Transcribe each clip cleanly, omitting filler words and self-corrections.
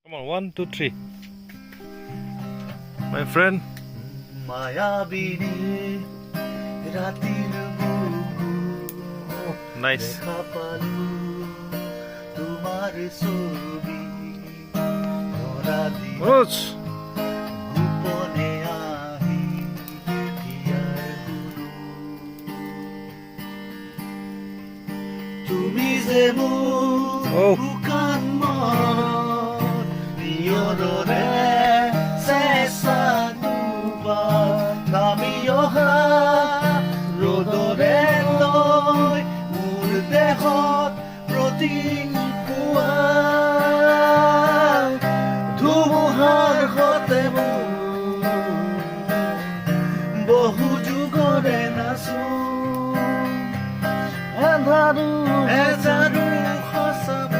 Come on, 1, 2, 3. My friend. মায়াবিনী রাতির বুকু Nice. দেখা পালু তোমার ছবি ধরা দিয়া Manoj. গোপনে আহি হিয়ার গুরু তুমি যে মোৰ Oh. বুকান মন নিয়ৰৰে চেঁচা নামি অহা ৰ'দৰে লৈ মোৰ দেহত প্ৰতিপুৱা ধুমুহাৰ সতে বহু যুগৰে নাচো এজাৰু সঁচাব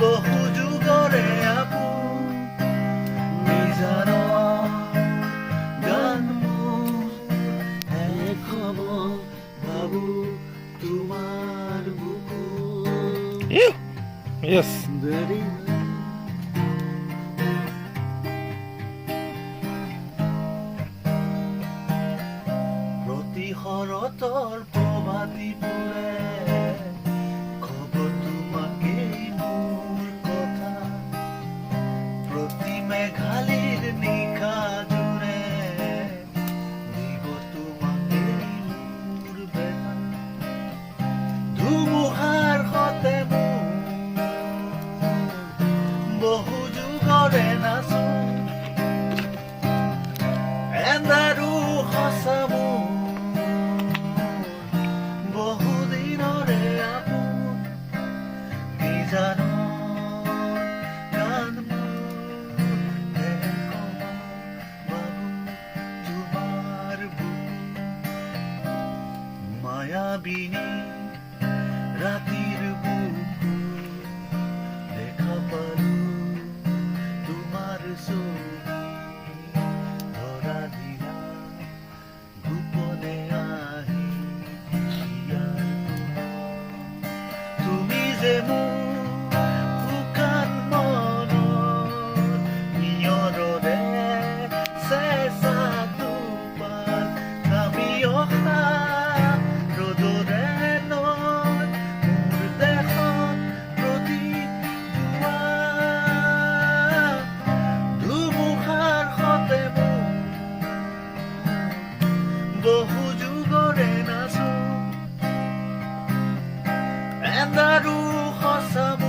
বহু যুগৰে আপোন নিজান গান বাবু তোমাৰ বুকু Yeah. Yes. দেৰি প্ৰতিশৰতৰ প্ৰভাতী পুৰে খবৰ তোমাকে মোৰ কথা প্ৰতি মেঘালীৰ নিশা জুৰে দিব তোমাকে মোৰ বেলা ধুমুহাৰ সতে বহু যুগৰে নাচো এন্ধাৰো সঁচা বহু দিনৰে আপোন নিজানো গান বাবু তোমাৰ মায়াবিনী ৰাতিৰ বুকু দেখা পালো তোমাৰ ছবি ধৰা দিলা গোপনে আহি হিয়াৰ তুমি যে মোৰ শুকান মনৰ নিয়ৰৰে চেঁচা টোপাল নামি অহা ৰ'দৰে নৈ মোৰ দেশত প্ৰতিপুৱা ধুমুহাৰ সতে বহু যুগৰে নাচো এন্ধাৰো সঁচাব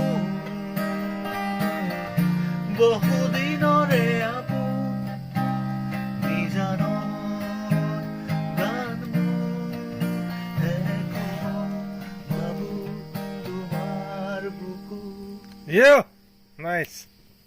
বহু দিনৰে আপোন নিজান গান বাবু তোমাৰ বুকু Yeah. Nice.